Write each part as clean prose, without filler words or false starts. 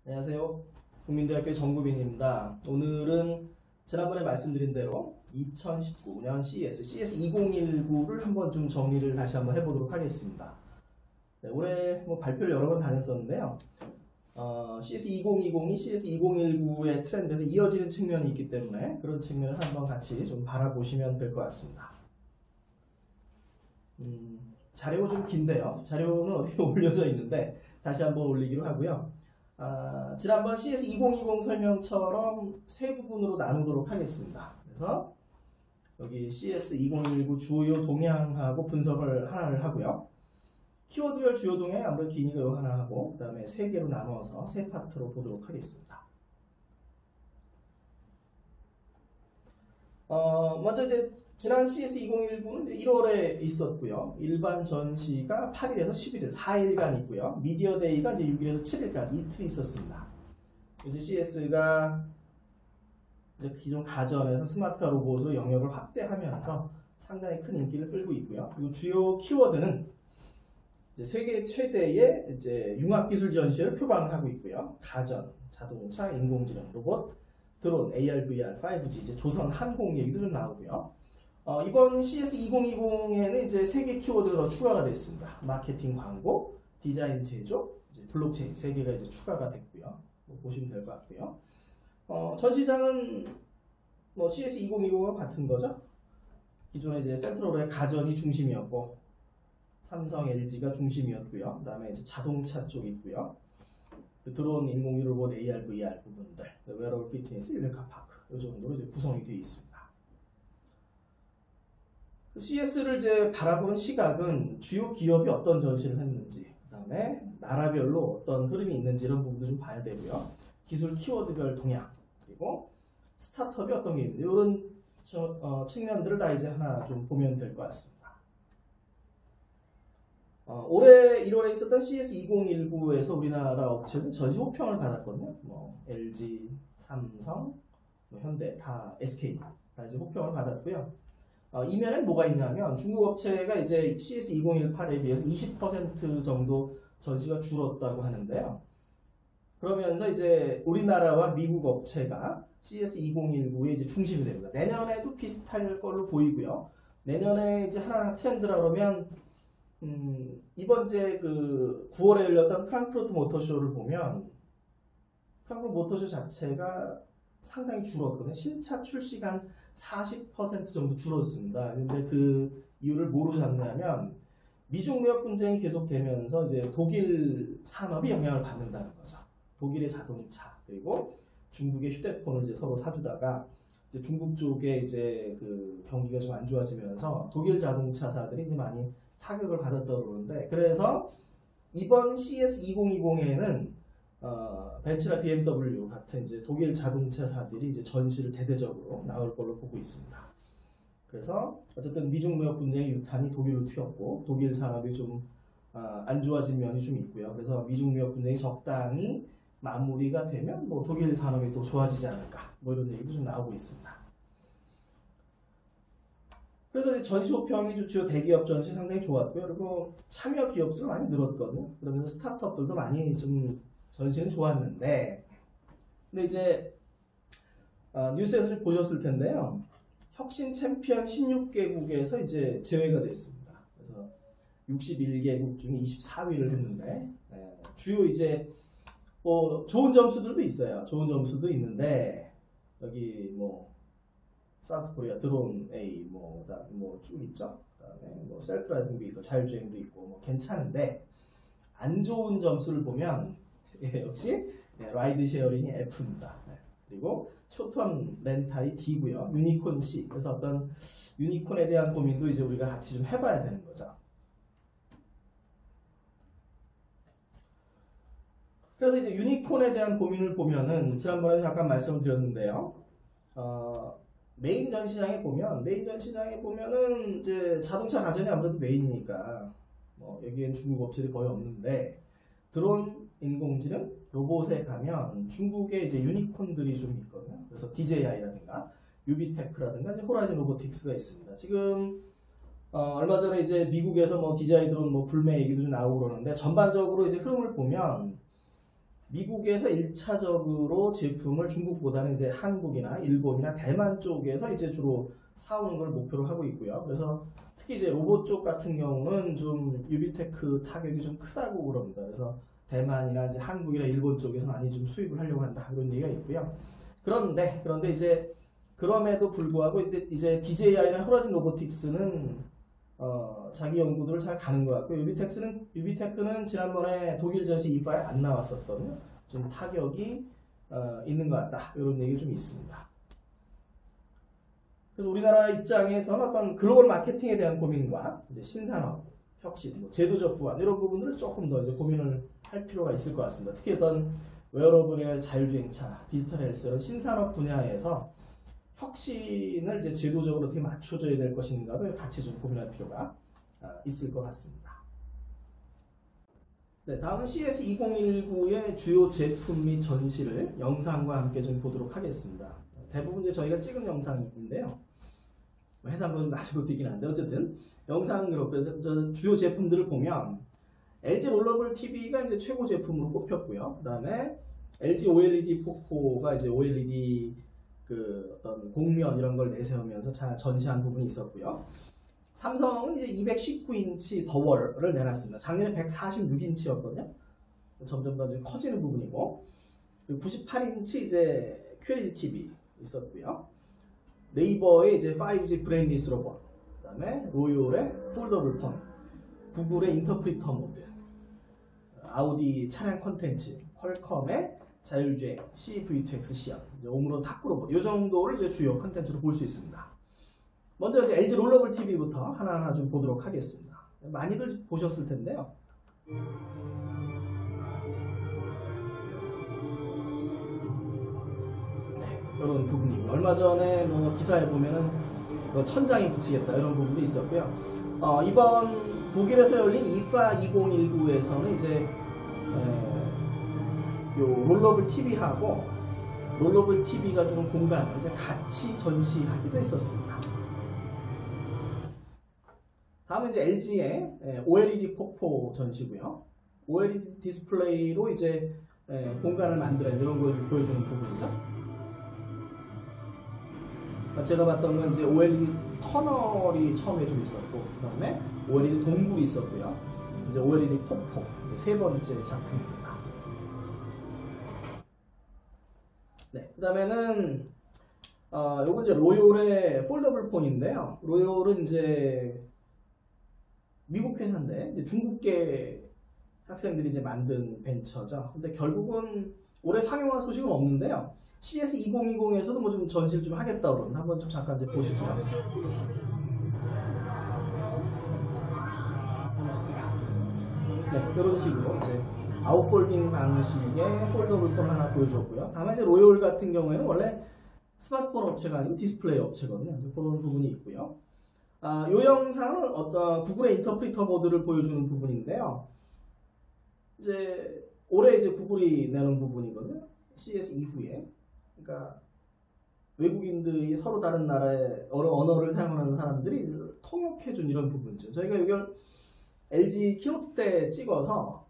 안녕하세요. 국민대학교 정구빈입니다. 오늘은 지난번에 말씀드린 대로 2019년 CS 2019를 한번 좀 정리를 다시 한번 해보도록 하겠습니다. 네, 올해 발표를 여러 번 다녔었는데요. CS 2020이 CS 2019의 트렌드에서 이어지는 측면이 있기 때문에 그런 측면을 한번 같이 좀 바라보시면 될 것 같습니다. 자료가 좀 긴데요. 자료는 어디에 올려져 있는데 다시 한번 올리기로 하고요. 지난번 CS 2020 설명처럼 세 부분으로 나누도록 하겠습니다. 그래서 여기 CS 2019 주요 동향하고 분석을 하나를 하고요. 키워드별 주요 동향 아무래도 기니까 하나 하고 그 다음에 세 개로 나눠서 세 파트로 보도록 하겠습니다. 먼저 이제 지난 CS 2019는 1월에 있었고요. 일반 전시가 8일에서 11일, 4일간 있고요. 미디어 데이가 이제 6일에서 7일까지 이틀이 있었습니다. 이제 CS가 이제 기존 가전에서 스마트카 로봇으로 영역을 확대하면서 상당히 큰 인기를 끌고 있고요. 그리고 주요 키워드는 이제 세계 최대의 이제 융합기술 전시를 표방을 하고 있고요. 가전, 자동차, 인공지능, 로봇, 드론, AR, VR, 5G, 이제 조선 항공 얘기도 좀 나오고요. 이번 CS 2020에는 이제 3개 키워드가 더 추가가 됐습니다. 마케팅, 광고, 디자인, 제조, 이제 블록체인 3개가 이제 추가가 됐고요. 보시면 될 것 같고요. 전시장은 CS 2020과 같은 거죠. 기존에 이제 센트럴의 가전이 중심이었고, 삼성, LG가 중심이었고요. 그 다음에 이제 자동차 쪽 있고요. 드론, 인공지능, 로봇, AR, VR 부분들, 웨어러블 피트니스, 일렉카파크 이 정도로 이제 구성이 되어 있습니다. CS를 이제 바라보는 시각은 주요 기업이 어떤 전시를 했는지, 그 다음에 나라별로 어떤 흐름이 있는지 이런 부분도 좀 봐야 되고요. 기술 키워드별 동향, 그리고 스타트업이 어떤 게 있는지 이런 측면들을 다 이제 하나 좀 보면 될 것 같습니다. 올해 1월에 있었던 CS 2019에서 우리나라 업체는 전시 호평을 받았거든요. LG, 삼성, 현대, 다 SK 다 이제 호평을 받았고요. 이면에 뭐가 있냐면 중국 업체가 이제 CS 2018에 비해서 20% 정도 전시가 줄었다고 하는데요. 그러면서 이제 우리나라와 미국 업체가 CS 2019의 이제 중심이 됩니다. 내년에도 비슷할 걸로 보이고요. 내년에 이제 하나 트렌드라 그러면 이번 이제 그 9월에 열렸던 프랑크푸르트 모터쇼를 보면 프랑크푸르트 모터쇼 자체가 상당히 줄었거든요. 신차 출시가 한 40% 정도 줄었습니다. 근데 그 이유를 뭐로 잡냐면 미중 무역 분쟁이 계속되면서 이제 독일 산업이 영향을 받는다는 거죠. 독일의 자동차 그리고 중국의 휴대폰을 이제 서로 사주다가 이제 중국 쪽에 이제 그 경기가 좀 안 좋아지면서 독일 자동차사들이 이제 많이 타격을 받았다고 그러는데 그래서 이번 CS 2020에는 벤츠나 BMW 같은 이제 독일 자동차사들이 이제 전시를 대대적으로 나올 걸로 보고 있습니다. 그래서 어쨌든 미중 무역 분쟁의 유탄이 독일로 튀었고 독일 산업이 좀 안 좋아진 면이 좀 있고요. 그래서 미중 무역 분쟁이 적당히 마무리가 되면 독일 산업이 또 좋아지지 않을까 이런 얘기도 좀 나오고 있습니다. 그래서 이제 전시 호평이 주요 대기업 전시 상당히 좋았고요. 그리고 참여 기업 수가 많이 늘었거든요. 그러면서 스타트업들도 많이 좀 전시는 좋았는데, 근데 이제 뉴스에서 좀 보셨을 텐데요. 혁신 챔피언 16개국에서 이제 제외가 됐습니다. 그래서 61개국 중에 24위를 했는데 주요 이제 좋은 점수들도 있어요. 좋은 점수도 있는데 여기 사우스코리아 드론 A 쭉 있죠. 그다음에 셀프 라이딩 비커 자율주행도 있고 괜찮은데 안 좋은 점수를 보면 역시 라이드 쉐어링이 F입니다. 그리고 쇼텀 렌탈이 D고요. 유니콘 C. 그래서 어떤 유니콘에 대한 고민도 이제 우리가 같이 좀 해봐야 되는 거죠. 그래서 이제 유니콘에 대한 고민을 보면은 지난번에 잠깐 말씀을 드렸는데요. 메인 전시장에 보면은 이제 자동차 가전이 아무래도 메인이니까 여기엔 중국 업체들이 거의 없는데 드론, 인공지능, 로봇에 가면 중국의 이제 유니콘들이 좀 있거든요. 그래서 DJI라든가 유비테크라든가 이제 호라이즌 로보틱스가 있습니다. 지금 얼마 전에 이제 미국에서 DJI 드론 불매 얘기도 좀 나오고 그러는데 전반적으로 이제 흐름을 보면 미국에서 1차적으로 제품을 중국보다는 이제 한국이나 일본이나 대만 쪽에서 이제 주로 사오는 걸 목표로 하고 있고요. 그래서 특히 이제 로봇 쪽 같은 경우는 좀 유비테크 타격이 좀 크다고 그럽니다. 그래서 대만이나 이제 한국이나 일본 쪽에서 많이 좀 수입을 하려고 한다 이런 얘기가 있고요. 그런데 이제 그럼에도 불구하고 이제 DJI나 호라이즌 로보틱스는 자기 연구들을 잘 가는 것 같고 유비테크는 지난번에 독일 전시 이파에 안 나왔었거든요. 좀 타격이 있는 것 같다 이런 얘기 좀 있습니다. 그래서 우리나라 입장에서는 어떤 글로벌 마케팅에 대한 고민과 이제 신산업, 혁신, 제도적 보완 이런 부분들을 조금 더 이제 고민을 할 필요가 있을 것 같습니다. 특히 어떤 웨어러블의 자율주행차, 디지털 헬스 이런 신산업 분야에서 혁신을 이제 제도적으로 어떻게 맞춰줘야 될 것인가를 같이 좀 고민할 필요가 있을 것 같습니다. 네, 다음은 CS2019의 주요 제품 및 전시를 영상과 함께 좀 보도록 하겠습니다. 대부분 이제 저희가 찍은 영상인데요. 해상도는 나중에 되긴 한데 어쨌든 영상은 그렇고요. 주요 제품들을 보면 LG 롤러블 TV가 이제 최고 제품으로 꼽혔고요. 그 다음에 LG OLED 포코가 이제 OLED 그 어떤 곡면 이런 걸 내세우면서 잘 전시한 부분이 있었고요. 삼성은 이제 219인치 더월을 내놨습니다. 작년에 146인치였거든요. 점점 더 이제 커지는 부분이고, 그리고 98인치 이제 QLED TV 있었고요. 네이버의 이제 5G 브레인리스 로봇, 그다음에 로열의 폴더블 폰, 구글의 인터프리터 모드, 아우디 차량 콘텐츠, 퀄컴의 자율주행, CV2X 시험, 오므론 탁구 로봇, 이 정도를 이제 주요 콘텐츠로 볼 수 있습니다. 먼저 이제 LG 롤러블 TV부터 하나하나 좀 보도록 하겠습니다. 많이들 보셨을 텐데요. 네, 이런 부분이 얼마 전에 뭐 기사에 보면은 뭐 천장에 붙이겠다 이런 부분도 있었고요. 이번 독일에서 열린 IFA 2019에서는 이제 요 롤러블 TV하고 롤러블 TV가 주는 공간을 이제 같이 전시하기도 했었습니다. 다음은 이제 LG의 OLED 폭포 전시고요. OLED 디스플레이로 이제 공간을 만들어 이런 걸 보여주는 부분이죠. 제가 봤던 건 이제 OLED 터널이 처음에 좀 있었고, 그 다음에 OLED 동굴이 있었고요. 이제 OLED 폭포 세 번째 작품입니다. 네, 그 다음에는 요건 이제 로열의 폴더블 폰인데요. 로열은 이제 미국 회사인데 이제 중국계 학생들이 이제 만든 벤처죠. 근데 결국은 올해 상용화 소식은 없는데요. CS2020에서도 뭐 좀 전시를 좀 하겠다 그러는데 한번 좀 잠깐 이제 보시죠. 네, 이런 식으로 이제 아웃폴딩 방식의 폴더블 폰 하나 보여줬고요. 다음에 이제 로열 같은 경우에는 원래 스마트폰 업체가 아니고 디스플레이 업체거든요. 그런 부분이 있고요. 이 영상은 어떤 구글의 인터프리터 모드를 보여주는 부분인데요. 이제 올해 이제 구글이 내는 부분이거든요. CS 이후에. 그러니까 외국인들이 서로 다른 나라의 언어를 사용하는 사람들이 통역해준 이런 부분이죠. 저희가 이걸 LG 키노트 때 찍어서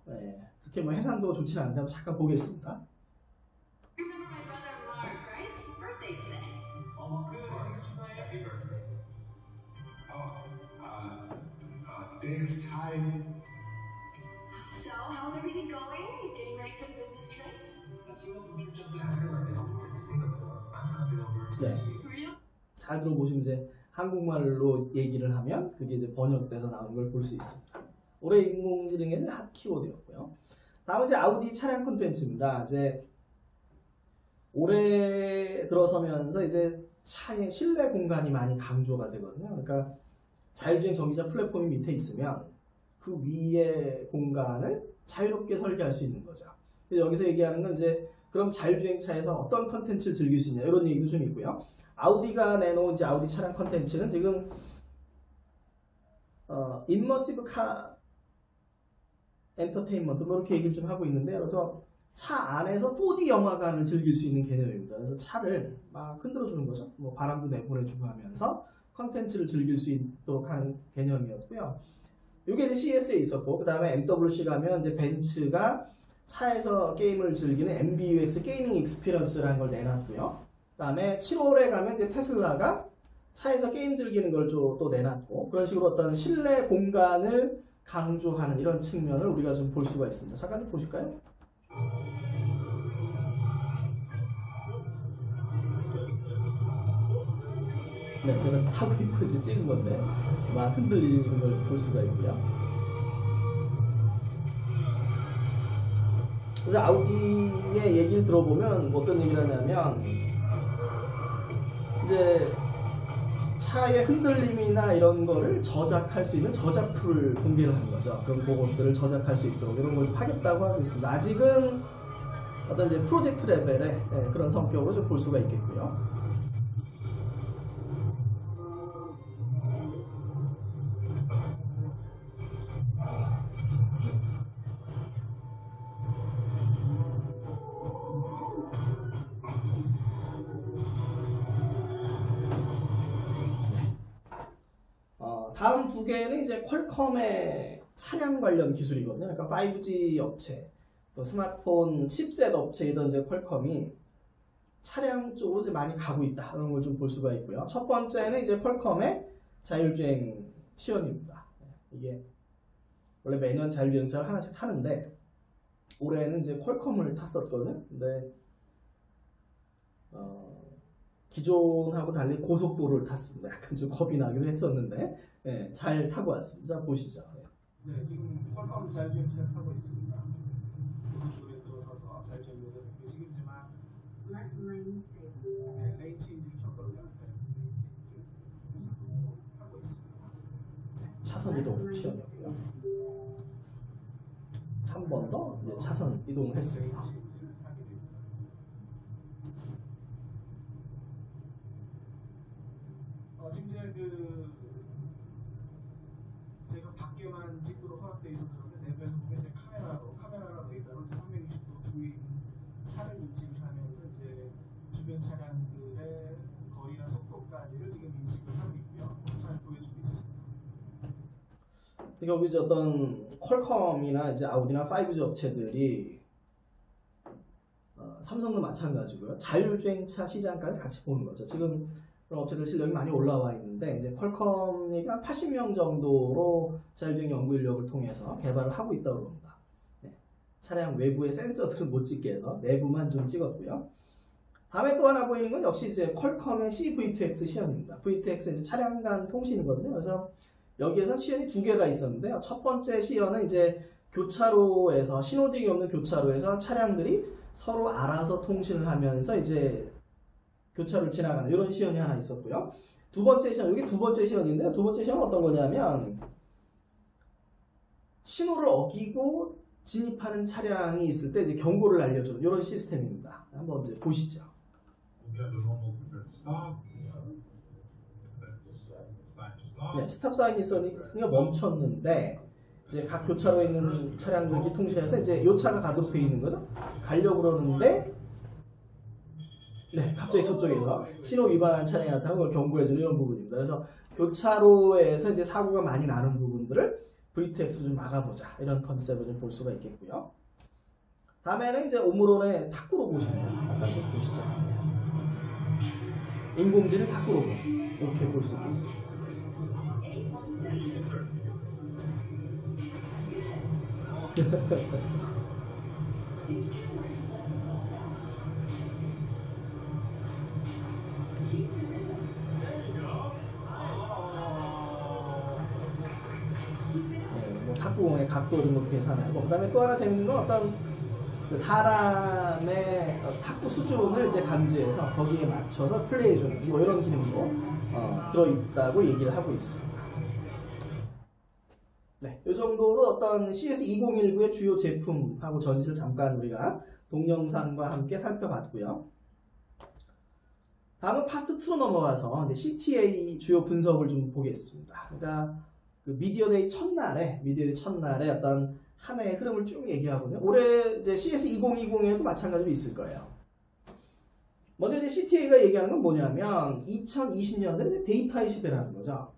그렇게 뭐 해상도가 좋지 않은데 잠깐 보겠습니다. Thanks, hi. So, how's everything going? You getting ready for the business trip? 네. 잘 들어보시면 이제 한국말로 얘기를 하면 그게 이제 번역돼서 나오는 걸 볼 수 있습니다. 올해 인공지능에는 핫 키워드였고요. 다음은 이제 아우디 차량 콘텐츠입니다. 이제 올해 들어서면서 이제 차의 실내 공간이 많이 강조가 되거든요. 그러니까 자율주행 전기차 플랫폼이 밑에 있으면 그 위에 공간을 자유롭게 설계할 수 있는 거죠. 그래서 여기서 얘기하는 건 이제 그럼 자율주행 차에서 어떤 컨텐츠를 즐길 수 있냐 이런 얘기도 좀 있고요. 아우디가 내놓은 이제 아우디 차량 컨텐츠는 지금 임머시브 카 엔터테인먼트 뭐 이렇게 얘기를 좀 하고 있는데, 그래서 차 안에서 4D 영화관을 즐길 수 있는 개념입니다. 그래서 차를 막 흔들어주는 거죠. 뭐 바람도 내보내주고 하면서 컨텐츠를 즐길 수 있도록 하는 개념이었고요. 이게 이제 CS에 있었고, 그 다음에 MWC 가면 이제 벤츠가 차에서 게임을 즐기는 MBUX 게이밍 익스피리언스라는 걸 내놨고요. 그 다음에 7월에 가면 이제 테슬라가 차에서 게임 즐기는 걸 또 내놨고, 그런 식으로 어떤 실내 공간을 강조하는 이런 측면을 우리가 좀 볼 수가 있습니다. 잠깐 좀 보실까요? 네, 제가 타고 있고 이제 찍은 건데 막 흔들리는 걸 볼 수가 있고요. 그래서 아우디의 얘기를 들어보면 어떤 얘기를 하냐면, 이제 차의 흔들림이나 이런 거를 저작할 수 있는 저작 툴을 공개를 하는 거죠. 그럼 그것들을 저작할 수 있도록 이런 걸 좀 하겠다고 하고 있습니다. 아직은 어떤 이제 프로젝트 레벨의 그런 성격으로 좀 볼 수가 있겠고요. 다음 두 개는 이제 퀄컴의 차량 관련 기술이거든요. 그러니까 5G 업체, 또 스마트폰 칩셋 업체이던 이제 퀄컴이 차량 쪽으로 이제 많이 가고 있다. 이런 걸 좀 볼 수가 있고요. 첫 번째는 이제 퀄컴의 자율주행 시연입니다. 이게 원래 매년 자율주행차를 하나씩 타는데 올해는 이제 퀄컴을 탔었거든요. 근데 기존하고 달리 고속도로를 탔습니다. 약간 좀 겁이 나기도 했었는데 잘 타고 왔습니다. 보시죠. 네, 지금 퀄컴 자율주행차 타고 있습니다. 고속도로에 들어서서 자율주행 모델을 보시겠지만 레인 체인지를 켰거든요. 하고 있습니다. 차선 이동 시연이었고요. 한 번 더 차선 이동을 했습니다. 지금 이제 제가 밖에만 찍도록 허락돼 있어서 그런데 내부에서 보면 이제 카메라나 레이더로 360도 주위 차를 인식을 하면서 이제 주변 차량들의 거리나 속도까지를 지금 인식을 하고 있고요. 잘 보여주고 있습니다. 그러니까 우리 이제 어떤 퀄컴이나 이제 아우디나 5G 업체들이 삼성도 마찬가지고요. 자율주행차 시장까지 같이 보는 거죠. 지금 그런 업체들 실력이 많이 올라와 있는데 이제 퀄컴이 한 80명 정도로 자율주행 연구 인력을 통해서 개발을 하고 있다고 합니다. 네. 차량 외부의 센서들은 못 찍게 해서 내부만 좀 찍었고요. 다음에 또 하나 보이는 건 역시 이제 퀄컴의 CV2X 시연입니다. V2X 이제 차량 간 통신이거든요. 그래서 여기에서 시연이 두 개가 있었는데요. 첫 번째 시연은 이제 교차로에서 신호등이 없는 교차로에서 차량들이 서로 알아서 통신을 하면서 이제 교차로를 지나가는 이런 시연이 하나 있었고요. 두 번째 시연, 이게 두 번째 시연인데요. 두 번째 시연은 어떤 거냐면 신호를 어기고 진입하는 차량이 있을 때 이제 경고를 알려주는 이런 시스템입니다. 한번 이제 보시죠. 네, 스탑 사인이 있으니까 멈췄는데 이제 각 교차로에 있는 차량들이 통신해서 이제 이 차가 가도록 되어 있는 거죠. 가려고 그러는데 네, 갑자기 저쪽에서 신호 위반한 차량이 나타나는 걸 경고해주는 이런 부분입니다. 그래서 교차로에서 이제 사고가 많이 나는 부분들을 V2X로 좀 막아보자 이런 컨셉을 좀 볼 수가 있겠고요. 다음에는 이제 오므론의 탁구 로봇입니다. 잠깐 좀 보시죠. 인공지능 탁구 로봇 이렇게 볼 수 있습니다. 탁구공의 각도 이런 것도 계산하고, 그 다음에 또 하나 재밌는 건 어떤 그 사람의 탁구 수준을 이제 감지해서 거기에 맞춰서 플레이해주는 뭐 이런 기능도 들어있다고 얘기를 하고 있습니다. 네, 이 정도로 어떤 CS2019의 주요 제품하고 전시를 잠깐 우리가 동영상과 함께 살펴봤고요. 다음은 파트 2로 넘어가서 이제 CTA 주요 분석을 좀 보겠습니다. 그러니까 그 미디어데이 첫날에 어떤 한 해의 흐름을 쭉 얘기하거든요. 올해 이제 CS2020에도 마찬가지로 있을 거예요. 먼저 이제 CTA가 얘기하는 건 뭐냐면 2020년대는 데이터의 시대라는 거죠.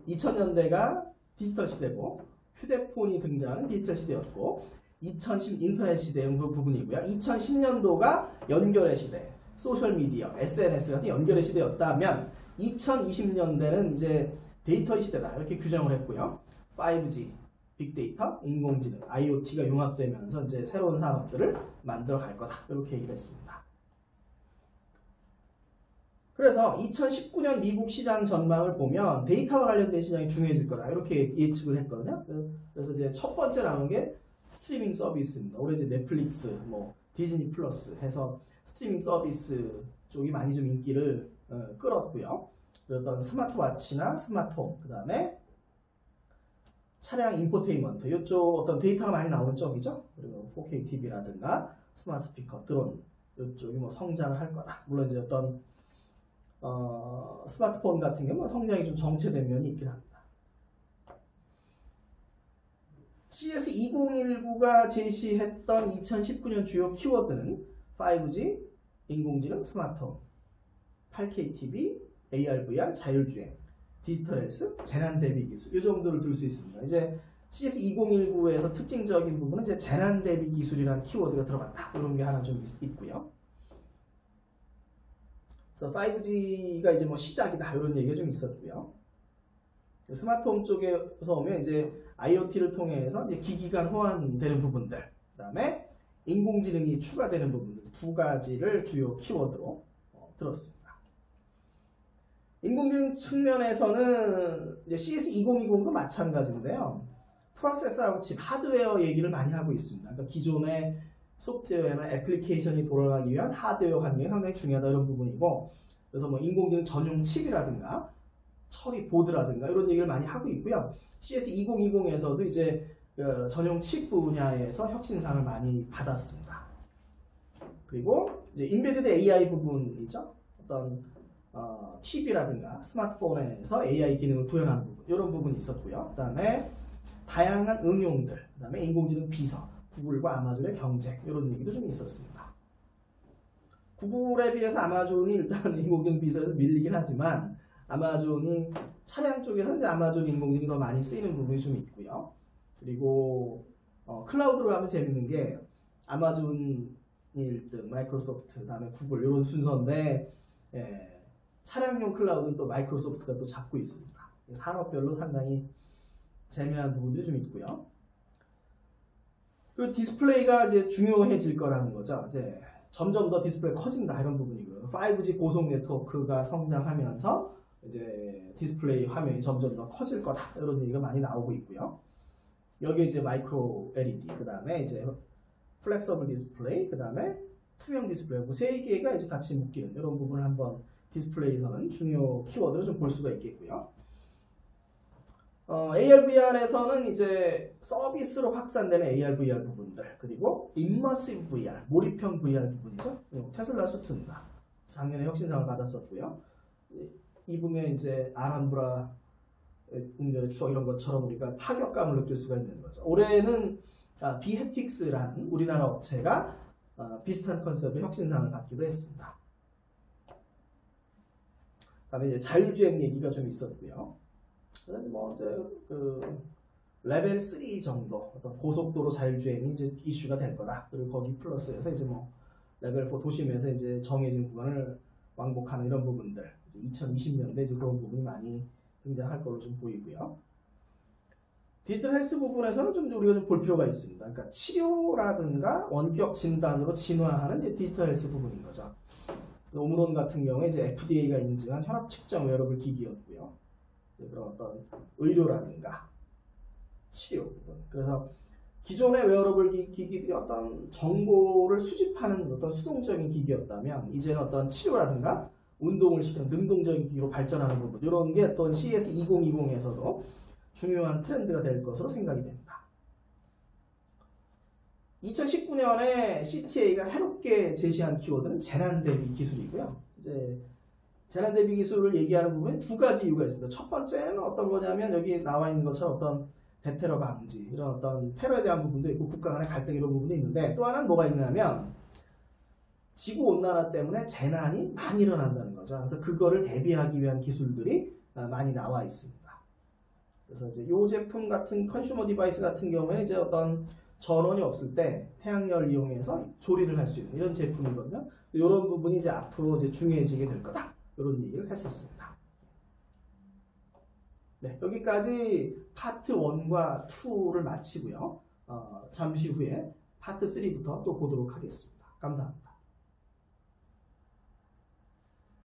2000년대가 디지털 시대고 휴대폰이 등장하는 디지털 시대였고 2010 인터넷 시대의 그 부분이고요. 2010년도가 연결의 시대, 소셜미디어, SNS 같은 연결의 시대였다면 2020년대는 이제 데이터의 시대다 이렇게 규정을 했고요. 5G, 빅데이터, 인공지능, IoT가 융합되면서 이제 새로운 산업들을 만들어 갈 거다 이렇게 얘기를 했습니다. 그래서 2019년 미국 시장 전망을 보면 데이터와 관련된 시장이 중요해질 거다 이렇게 예측을 했거든요. 그래서 이제 첫 번째 나온 게 스트리밍 서비스입니다. 올해 이제 넷플릭스, 뭐 디즈니 플러스 해서 스트리밍 서비스 쪽이 많이 좀 인기를 끌었고요. 어떤 스마트워치나 스마트홈, 그 다음에 차량 인포테인먼트 이쪽 어떤 데이터가 많이 나오는 쪽이죠. 그리고 4K TV라든가 스마트 스피커, 드론 이쪽이 뭐 성장을 할 거다. 물론 이제 어떤 스마트폰 같은 경우는 성장이 좀 정체된 면이 있긴 합니다. CS2019가 제시했던 2019년 주요 키워드는 5G, 인공지능, 스마트홈, 8K TV, AR, VR, 자율주행, 디지털 헬스, 재난 대비 기술 이 정도를 들 수 있습니다. 이제 CS2019에서 특징적인 부분은 이제 재난 대비 기술이라는 키워드가 들어갔다. 이런 게 하나 좀 있고요. 그래서 5G가 이제 뭐 시작이다 이런 얘기가 좀 있었고요. 스마트홈 쪽에서 오면 이제 IoT를 통해서 이제 기기가 호환되는 부분들, 그다음에 인공지능이 추가되는 부분들 두 가지를 주요 키워드로 들었습니다. 인공지능 측면에서는 이제 CS2020도 마찬가지인데요. 프로세서하고 칩, 하드웨어 얘기를 많이 하고 있습니다. 그러니까 기존의 소프트웨어나 애플리케이션이 돌아가기 위한 하드웨어 환경이 상당히 중요하다 이런 부분이고, 그래서 뭐 인공지능 전용 칩이라든가 처리 보드라든가 이런 얘기를 많이 하고 있고요. CS2020에서도 이제 전용 칩 분야에서 혁신상을 많이 받았습니다. 그리고 이제 인베디드 AI 부분이죠. 어떤 TV라든가 스마트폰에서 AI 기능을 구현하는 부분 이런 부분이 있었고요. 그 다음에 다양한 응용들, 그 다음에 인공지능 비서, 구글과 아마존의 경쟁 이런 얘기도 좀 있었습니다. 구글에 비해서 아마존이 일단 인공지능 비서에서 밀리긴 하지만 아마존이 차량 쪽에서는 이제 아마존 인공지능이 더 많이 쓰이는 부분이 좀 있고요. 그리고 클라우드로 하면 재밌는 게 아마존이 1등, 마이크로소프트, 그다음에 구글 이런 순서인데 차량용 클라우드는 또 마이크로소프트가 또 잡고 있습니다. 산업별로 상당히 재미난 부분들이 좀 있고요. 그리고 디스플레이가 이제 중요해질 거라는 거죠. 이제 점점 더 디스플레이 커진다 이런 부분이고요. 5G 고속 네트워크가 성장하면서 이제 디스플레이 화면이 점점 더 커질 거다 이런 얘기가 많이 나오고 있고요. 여기에 이제 마이크로 LED, 그 다음에 이제 플렉서블 디스플레이, 그 다음에 투명 디스플레이, 세 개가 이제 같이 묶이는 이런 부분을 한번 디스플레이에서는 중요 키워드로 좀 볼 수가 있겠고요. AR, VR에서는 이제 서비스로 확산되는 AR, VR 부분들, 그리고 임머시브 VR, 몰입형 VR 부분이죠. 테슬라 수트입니다. 작년에 혁신상을 받았었고요. 이 부분에 이제 아람브라 운전의 추억 이런 것처럼 우리가 타격감을 느낄 수가 있는 거죠. 올해는 비헵틱스라는 우리나라 업체가 비슷한 컨셉의 혁신상을 받기도 했습니다. 그다음에 이제 자율주행 얘기가 좀 있었고요. 뭐 이제 그 레벨 3 정도 어떤 고속도로 자율주행이 이제 이슈가 될 거다. 그리고 거기 플러스해서 이제 뭐 레벨 4 도심에서 이제 정해진 구간을 왕복하는 이런 부분들, 2020년대 이제 그런 부분이 많이 등장할 걸로 좀 보이고요. 디지털 헬스 부분에서는 좀 우리가 좀 볼 필요가 있습니다. 그러니까 치료라든가 원격 진단으로 진화하는 이제 디지털 헬스 부분인 거죠. 오므론 같은 경우에 이제 FDA가 인증한 혈압 측정 웨어러블 기기였고요. 그런 어떤 의료라든가 치료 부분. 그래서 기존의 웨어러블 기기들이 어떤 정보를 수집하는 어떤 수동적인 기기였다면 이제는 어떤 치료라든가 운동을 시키는 능동적인 기기로 발전하는 부분, 이런 게 어떤 CS2020에서도 중요한 트렌드가 될 것으로 생각이 됩니다. 2019년에 CTA가 새롭게 제시한 키워드는 재난 대비 기술이고요. 이제 재난 대비 기술을 얘기하는 부분에 두 가지 이유가 있습니다. 첫 번째는 어떤 거냐면 여기 나와 있는 것처럼 어떤 대테러 방지, 이런 어떤 테러에 대한 부분도 있고 국가 간의 갈등 이런 부분도 있는데, 또 하나는 뭐가 있냐면 지구온난화 때문에 재난이 많이 일어난다는 거죠. 그래서 그거를 대비하기 위한 기술들이 많이 나와 있습니다. 그래서 이제 이 제품 같은 컨슈머 디바이스 같은 경우에는 이제 어떤 전원이 없을 때 태양열을 이용해서 조리를 할 수 있는 이런 제품이거든요. 이런 부분이 이제 앞으로 이제 중요해지게 될 거다. 이런 얘기를 했었습니다. 네, 여기까지 파트 1과 2를 마치고요. 잠시 후에 파트 3부터 또 보도록 하겠습니다. 감사합니다.